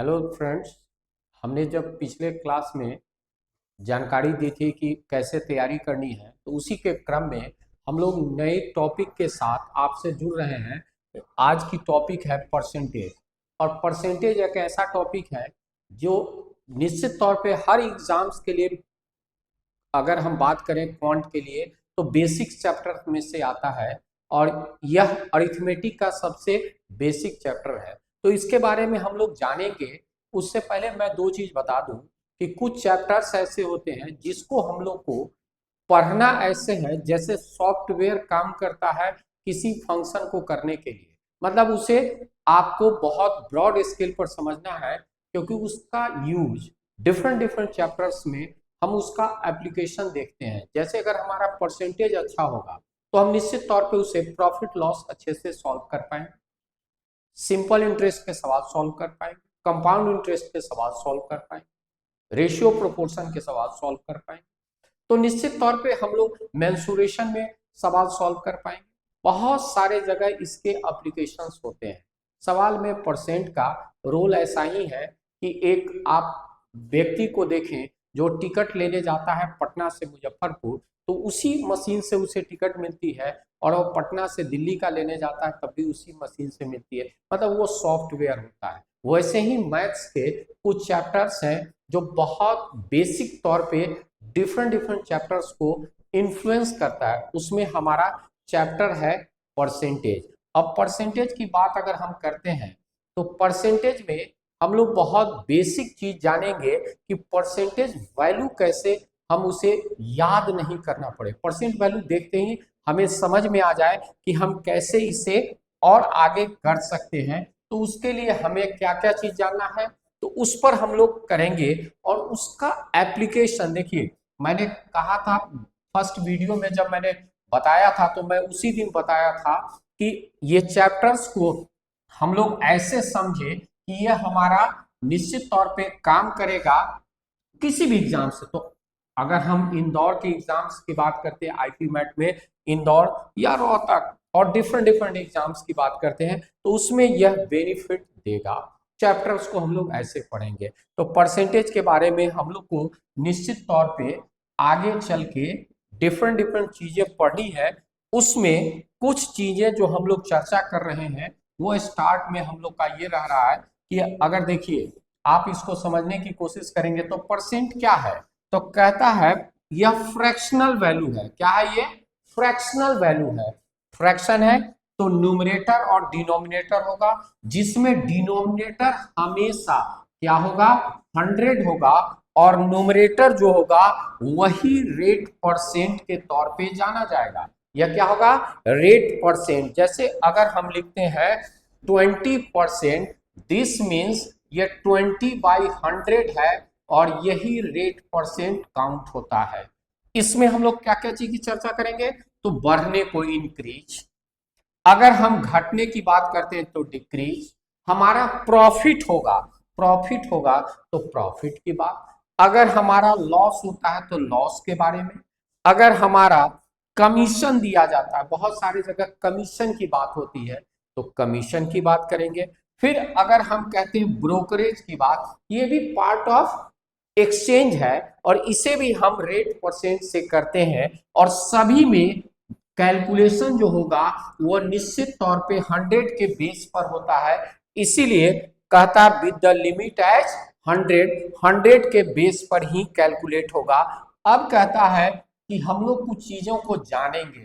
Hello friends. हमने जब पिछले क्लास में जानकारी दी थी कि कैसे तैयारी करनी है, तो उसी के क्रम में हम लोग नए टॉपिक के साथ आपसे जुड़ रहे हैं। आज की टॉपिक है परसेंटेज। और परसेंटेज एक ऐसा टॉपिक है जो निश्चित तौर पे हर एग्जाम्स के लिए, अगर हम बात करें क्वांट के लिए, तो बेसिक चैप्टर में से आता है और यह अरिथमेटिक का सबसे बेसिक चैप्टर है। तो इसके बारे में हम लोग जानेंगे। उससे पहले मैं दो चीज बता दूं कि कुछ चैप्टर्स ऐसे होते हैं जिसको हम लोग को पढ़ना ऐसे है जैसे सॉफ्टवेयर काम करता है किसी फंक्शन को करने के लिए। मतलब उसे आपको बहुत ब्रॉड स्केल पर समझना है, क्योंकि उसका यूज डिफरेंट डिफरेंट चैप्टर्स में हम उसका एप्लीकेशन देखते हैं। जैसे अगर हमारा परसेंटेज अच्छा होगा तो हम निश्चित तौर पे उसे प्रॉफिट लॉस अच्छे से सॉल्व कर पाएंगे, सिंपल इंटरेस्ट के सवाल सॉल्व कर पाएंगे, कंपाउंड इंटरेस्ट के सवाल सॉल्व कर पाएंगे, रेशियो प्रोपोर्शन के सवाल सॉल्व कर पाएंगे। तो निश्चित तौर पे हम लोग मेंसुरेशन में सवाल सॉल्व कर पाएंगे। बहुत सारे जगह इसके एप्लीकेशंस होते हैं। सवाल में परसेंट का रोल ऐसा ही है कि एक आप व्यक्ति को देखें जो टिकट लेने जाता है पटना से मुजफ्फरपुर, तो उसी मशीन से उसे टिकट मिलती है, और वो पटना से दिल्ली का लेने जाता है तब भी उसी मशीन से मिलती है। मतलब वो सॉफ्टवेयर होता है। वैसे ही मैथ्स के कुछ चैप्टर्स हैं जो बहुत बेसिक तौर पे डिफरेंट डिफरेंट चैप्टर्स को इन्फ्लुएंस करता है। उसमें हमारा चैप्टर है परसेंटेज। अब परसेंटेज की बात अगर हम करते हैं तो परसेंटेज में हम लोग बहुत बेसिक चीज जानेंगे कि परसेंटेज वैल्यू कैसे हम उसे याद नहीं करना पड़े। परसेंट वैल्यू देखते ही हमें समझ में आ जाए कि हम कैसे इसे और आगे कर सकते हैं। तो उसके लिए हमें क्या क्या चीज जानना है, तो उस पर हम लोग करेंगे। और उसका एप्लीकेशन देखिए, मैंने कहा था फर्स्ट वीडियो में जब मैंने बताया था, तो मैं उसी दिन बताया था कि ये चैप्टर्स को हम लोग ऐसे समझे कि यह हमारा निश्चित तौर पे काम करेगा किसी भी एग्जाम से। तो अगर हम इंदौर के एग्जाम्स की बात करते हैं, आईपी मैट में इंदौर या रोहतक और डिफरेंट डिफरेंट एग्जाम्स की बात करते हैं, तो उसमें यह बेनिफिट देगा। चैप्टर्स को हम लोग ऐसे पढ़ेंगे। तो परसेंटेज के बारे में हम लोग को निश्चित तौर पे आगे चल के डिफरेंट डिफरेंट चीजें पढ़नी है। उसमें कुछ चीजें जो हम लोग चर्चा कर रहे हैं, वो स्टार्ट में हम लोग का ये रह रहा है कि अगर देखिए आप इसको समझने की कोशिश करेंगे तो परसेंट क्या है, तो कहता है यह फ्रैक्शनल वैल्यू है। क्या है ये? फ्रैक्शनल वैल्यू है। फ्रैक्शन है तो न्यूमरेटर और डिनोमिनेटर होगा, जिसमें डिनोमिनेटर हमेशा क्या होगा? 100 होगा, और न्यूमरेटर जो होगा वही रेट परसेंट के तौर पे जाना जाएगा। यह क्या होगा? Rate percent. जैसे अगर हम लिखते हैं 20%, दिस मीन्स ये 20/100 है, और यही रेट परसेंट काउंट होता है। इसमें हम लोग क्या क्या चीज की चर्चा करेंगे? तो बढ़ने को इंक्रीज, अगर हम घटने की बात करते हैं तो डिक्रीज, हमारा प्रॉफिट होगा तो प्रॉफिट की बात, अगर हमारा लॉस होता है तो लॉस के बारे में, अगर हमारा कमीशन दिया जाता है, बहुत सारी जगह कमीशन की बात होती है, तो कमीशन की बात करेंगे। फिर अगर हम कहते हैं ब्रोकरेज की बात, ये भी पार्ट ऑफ एक्सचेंज है, और इसे भी हम रेट परसेंट से करते हैं। और सभी में कैलकुलेशन जो होगा वो निश्चित तौर पे 100 के बेस पर होता है। इसीलिए कहता विद द लिमिट एज 100 के बेस पर ही कैलकुलेट होगा। अब कहता है कि हम लोग कुछ चीजों को जानेंगे।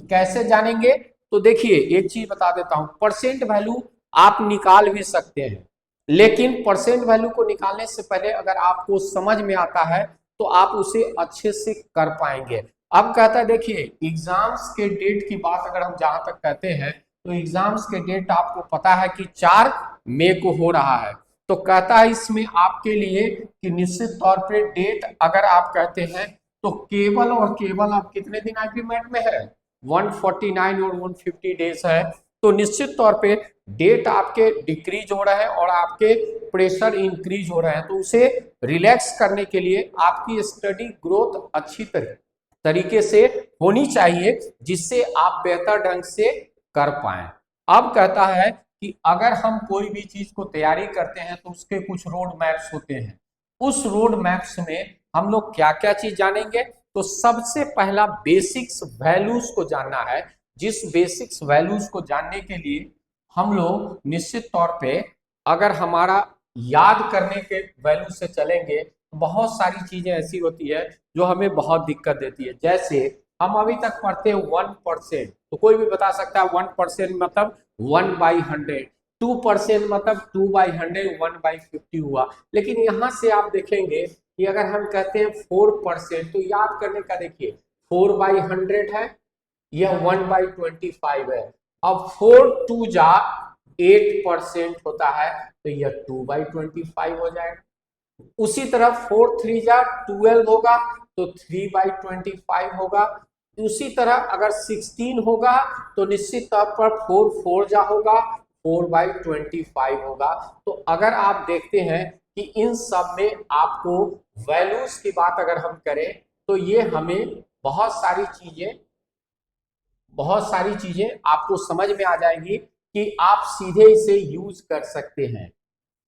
कैसे जानेंगे? तो देखिए एक चीज बता देता हूं, परसेंट वैल्यू आप निकाल भी सकते हैं, लेकिन परसेंट वैल्यू को निकालने से पहले अगर आपको समझ में आता है तो आप उसे अच्छे से कर पाएंगे। अब कहता है देखिए, एग्जाम्स के डेट की बात अगर हम जहां तक कहते हैं, तो एग्जाम्स के डेट आपको पता है कि 4 मई को हो रहा है। तो कहता है इसमें आपके लिए कि निश्चित तौर पे डेट अगर आप कहते हैं तो केवल और केवल आप कितने दिन आईपी मैट में है? 149 और 150 डेज है। तो निश्चित तौर पे डेट आपके डिक्रीज हो रहे हैं और आपके प्रेशर इंक्रीज हो रहे हैं। तो उसे रिलैक्स करने के लिए आपकी स्टडी ग्रोथ अच्छी तरीके से होनी चाहिए, जिससे आप बेहतर ढंग से कर पाए। अब कहता है कि अगर हम कोई भी चीज को तैयारी करते हैं तो उसके कुछ रोड मैप्स होते हैं। उस रोड मैप्स में हम लोग क्या क्या चीज जानेंगे, तो सबसे पहला बेसिक्स वैल्यूज को जानना है। जिस बेसिक्स वैल्यूज को जानने के लिए हम लोग निश्चित तौर पे अगर हमारा याद करने के वैल्यू से चलेंगे, बहुत सारी चीजें ऐसी होती है जो हमें बहुत दिक्कत देती है। जैसे हम अभी तक पढ़ते हैं 1%, तो कोई भी बता सकता है 1% मतलब 1/100, 2% मतलब 2/100, 1/50 हुआ। लेकिन यहाँ से आप देखेंगे कि अगर हम कहते हैं 4%, तो याद करने का देखिए 4/100 है, यह 1/25 है। अब 4 2 8% होता है, तो यह 2/25 हो जाएगा। उसी तरह 4 3 12 होगा, तो 3/25 होगा। उसी तरह अगर 16 होगा तो निश्चित तौर पर 4 4 होगा, 4/25 होगा। तो अगर आप देखते हैं कि इन सब में आपको वैल्यूज की बात अगर हम करें, तो ये हमें बहुत सारी चीजें आपको समझ में आ जाएंगी कि आप सीधे इसे यूज कर सकते हैं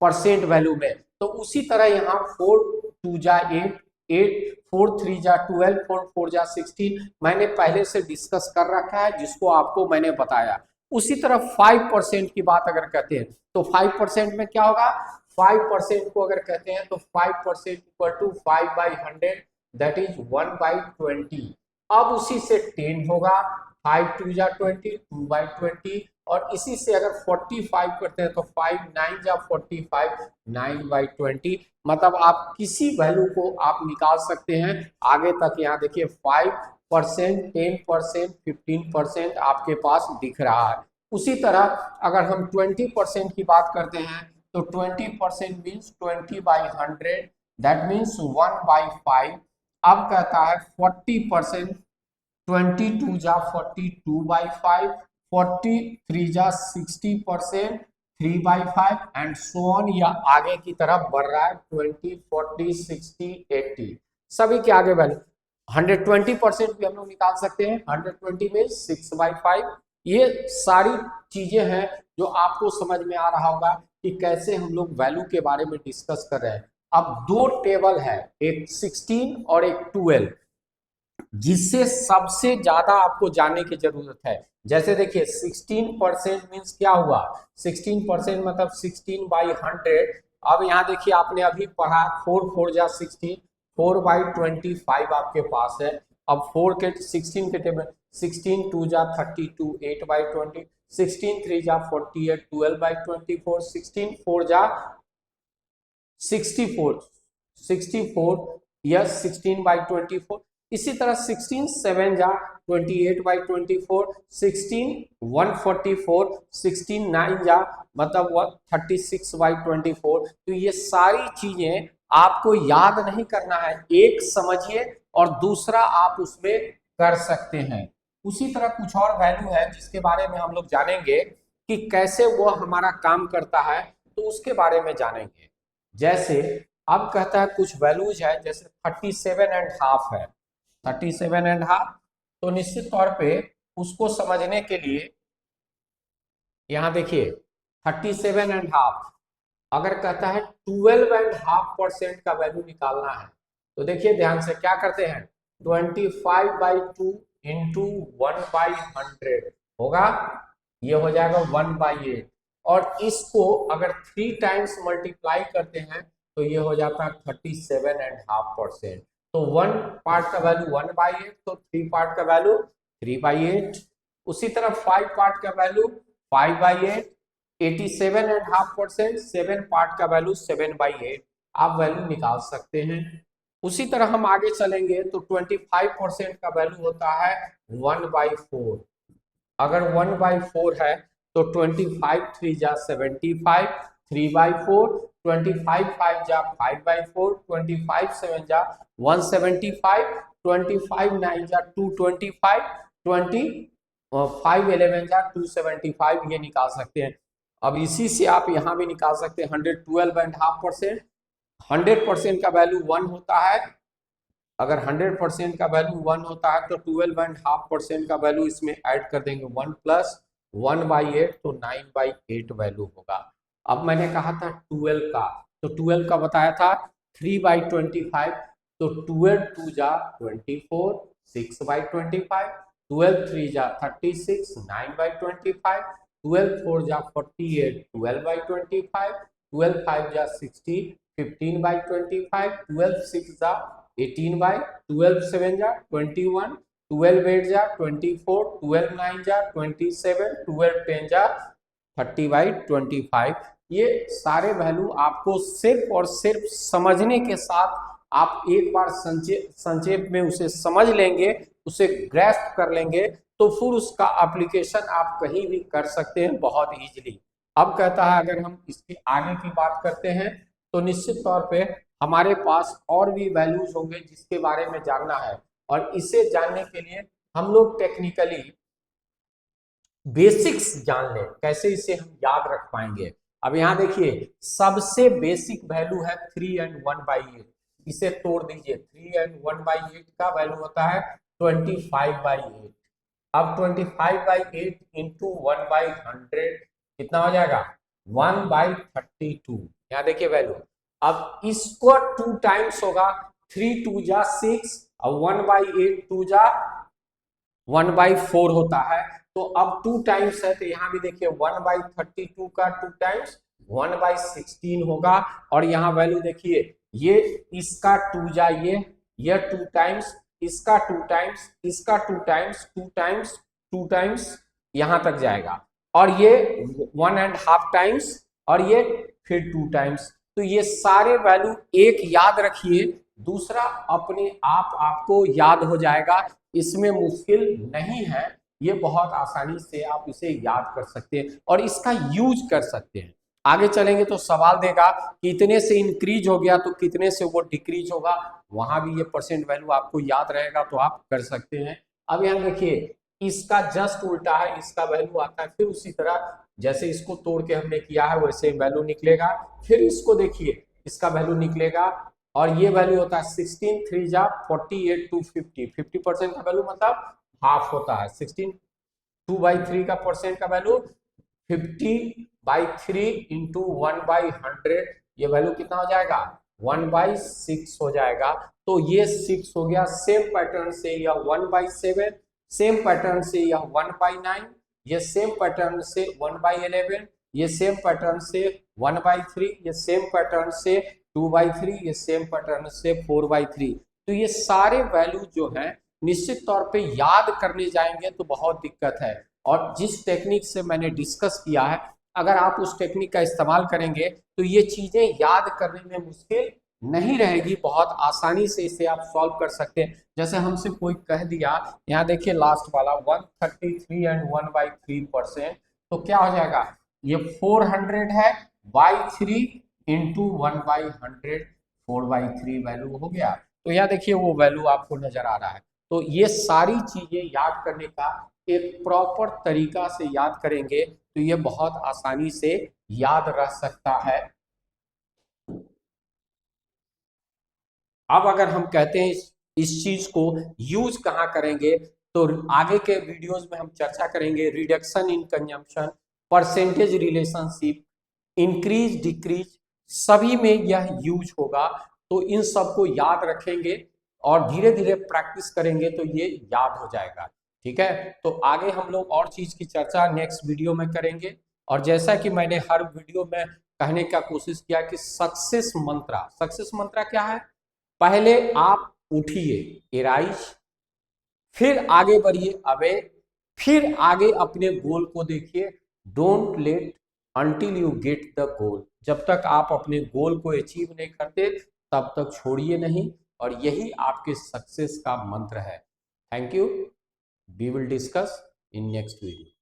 परसेंट वैल्यू में। तो उसी तरह यहाँ 4 2 8, 8 4 3 12, 4 4 16 मैंने पहले से डिस्कस कर रखा है, जिसको आपको मैंने बताया। उसी तरह 5% की बात अगर कहते हैं, तो 5% में क्या होगा, 5% को अगर कहते हैं तो 5% इक्वल टू 5/100, दैट इज 1/20। अब उसी से 10 होगा, 5 2 20, 2/20। और इसी से अगर 45 करते हैं तो 5 9 45, 9/20। मतलब आप किसी वैल्यू को आप निकाल सकते हैं आगे तक। यहाँ देखिए 5%, 10%, 15% आपके पास दिख रहा है। उसी तरह अगर हम 20% की बात करते हैं, तो 20% मीन्स 20/100, दैट मीन्स 1/5। अब कहता है 40%, 22 42/5, 43 60%, 3/5 एंड सो ऑन। या आगे की तरफ बढ़ रहा है 20 40 60 80, सभी के आगे वैल्यू। 120% भी हम लोग निकाल सकते हैं, 120 में 6/5। ये सारी चीजें हैं जो आपको समझ में आ रहा होगा कि कैसे हम लोग वैल्यू के बारे में डिस्कस कर रहे हैं। अब दो टेबल है, एक 16 और एक 12, जिससे सबसे ज्यादा आपको जानने की जरूरत है। जैसे देखिए 16% मीन्स क्या हुआ, 16% मतलब 16/100। अब यहाँ देखिए आपने अभी पढ़ा 4 4 16, 4/25 आपके पास है। अब 4 के 16 के टेबल, 16 2 32, 8/20, 16 3 48, 12/24, 16 4 64, 64 या 16/24। इसी तरह 16 7 28/24, 16 144, 16 9 मतलब 36/24। तो ये सारी चीजें आपको याद नहीं करना है, एक समझिए और दूसरा आप उसमें कर सकते हैं। उसी तरह कुछ और वैल्यू है जिसके बारे में हम लोग जानेंगे कि कैसे वो हमारा काम करता है, तो उसके बारे में जानेंगे। जैसे अब कहता है कुछ वैल्यूज है, जैसे 37.5 है, 37.5। तो निश्चित तौर पे उसको समझने के लिए यहाँ देखिए 37.5 अगर कहता है 12.5% का वैल्यू निकालना है, तो देखिए ध्यान से क्या करते हैं, 25/2 इंटू 1/100 होगा, ये हो जाएगा 1/8। और इसको अगर 3 टाइम्स मल्टीप्लाई करते हैं तो ये हो जाता है 37.5%। तो 1 पार्ट का वैल्यू 1/8, तो 3 पार्ट का वैल्यू 3/8। उसी तरह 5 पार्ट का वैल्यू 5/8, 87.5%, 7 पार्ट का वैल्यू 7/8। आप वैल्यू निकाल सकते हैं। उसी तरह हम आगे चलेंगे तो 25% का वैल्यू होता है 1/4। अगर 1/4 है तो 25 3 75, 3/4, 25 5 5/4, 25 7 175, 25 9 225, 25 11 275, ये निकाल सकते हैं। अब इसी से आप यहाँ भी निकाल सकते हैं 112.5%। 100% का वैल्यू 1 होता है, अगर 100% का वैल्यू 1 होता है तो 12.5% का वैल्यू इसमें ऐड कर देंगे 1 प्लस 1/8 तो 9/8 वैल्यू होगा। अब मैंने कहा था 12 का, तो 12 का बताया था 3/25, तो 12 2 जा 24, 6/25, 12 3 जा 36, 9/25, 12 4 जा 48, 12/25, 12 5 जा 60, 15/25, 12 6 जा 18 बाई, 12 7 जा 21, 12 8 जा 24, 12 9 जा 27, 12 10 जा 30/25। ये सारे वैल्यू आपको सिर्फ और सिर्फ समझने के साथ आप एक बार संक्षेप में उसे समझ लेंगे, उसे ग्रैस्प कर लेंगे, तो फिर उसका एप्लीकेशन आप कहीं भी कर सकते हैं बहुत इजीली। अब कहता है अगर हम इसके आगे की बात करते हैं तो निश्चित तौर पे हमारे पास और भी वैल्यूज होंगे जिसके बारे में जानना है, और इसे जानने के लिए हम लोग टेक्निकली बेसिक्स जान लें, कैसे इसे हम याद रख पाएंगे। अब यहाँ देखिए सबसे बेसिक वैल्यू है 3 and 1/8, इसे तोड़ दीजिए। 3 and 1/8 का वैल्यू होता है 25/8। अब 25/8 इंटू 1/100 कितना हो जाएगा 1/32। यहाँ देखिए वैल्यू। अब इसको 2 टाइम्स होगा, 3 2 जा 6 और 1/8 2 जा 1/4 होता है। तो अब 2 टाइम्स है तो यहाँ भी देखिए 1/32 का 2 टाइम्स 1/16 होगा। और यहाँ वैल्यू देखिए ये इसका 2 जा ये 2 टाइम्स, इसका 2 टाइम्स, इसका 2 टाइम्स, 2 टाइम्स, 2 टाइम्स यहां तक जाएगा, और ये 1.5 टाइम्स, और ये फिर 2 टाइम्स। तो ये सारे वैल्यू एक याद रखिए, दूसरा अपने आप आपको याद हो जाएगा, इसमें मुश्किल नहीं है, ये बहुत आसानी से आप इसे याद कर सकते हैं और इसका यूज कर सकते हैं। आगे चलेंगे तो सवाल देगा कि इतने से इंक्रीज हो गया तो कितने से वो डिक्रीज होगा, वहां भी ये परसेंट वैल्यू आपको याद रहेगा तो आप कर सकते हैं। अब यहाँ देखिए इसका जस्ट उल्टा है, इसका वैल्यू आता है फिर उसी तरह जैसे इसको तोड़ के हमने किया है वैसे वैल्यू निकलेगा। फिर इसको देखिए इसका वैल्यू निकलेगा, और ये वैल्यू होता है 16 3 जा 48 टू 50, 50% का वैल्यू मतलब हाफ होता है। 16 2/3 का परसेंट का वैल्यू 50/3 इंटू 1/100, ये वैल्यू कितना हो जाएगा 1/6 हो जाएगा। तो ये 6 हो गया। सेम पैटर्न से यह 1/7, सेम पैटर्न से यह 1/9, ये सेम पैटर्न से 1/11, ये सेम पैटर्न से 1/3, ये सेम पैटर्न से 2/3, ये सेम पैटर्न से 4/3। तो ये सारे वैल्यू जो है निश्चित तौर पे याद करने जाएंगे तो बहुत दिक्कत है, और जिस टेक्निक से मैंने डिस्कस किया है अगर आप उस टेक्निक का इस्तेमाल करेंगे तो ये चीजें याद करने में मुश्किल नहीं रहेगी, बहुत आसानी से इसे आप सॉल्व कर सकते हैं। जैसे हमसे कोई कह दिया, यहाँ देखिए लास्ट वाला 133 एंड 1/3%, तो क्या हो जाएगा ये 400 है बाई 3 इंटू 1/100, 4/3 वैल्यू हो गया। तो यहाँ देखिए वो वैल्यू आपको नजर आ रहा है। तो ये सारी चीजें याद करने का एक प्रॉपर तरीका से याद करेंगे तो ये बहुत आसानी से याद रह सकता है। अब अगर हम कहते हैं इस चीज को यूज कहाँ करेंगे, तो आगे के वीडियोस में हम चर्चा करेंगे reduction in consumption, percentage relationship, increase decrease, सभी में यह यूज होगा। तो इन सबको याद रखेंगे और धीरे धीरे प्रैक्टिस करेंगे तो ये याद हो जाएगा। ठीक है, तो आगे हम लोग और चीज की चर्चा नेक्स्ट वीडियो में करेंगे। और जैसा कि मैंने हर वीडियो में कहने का कोशिश किया कि सक्सेस मंत्रा क्या है, पहले आप उठिए एराइज, फिर आगे बढ़िए अवे, फिर आगे अपने गोल को देखिए। Don't let until you get the goal, जब तक आप अपने गोल को अचीव नहीं करते तब तक छोड़िए नहीं, और यही आपके सक्सेस का मंत्र है। Thank you, we will discuss in next video.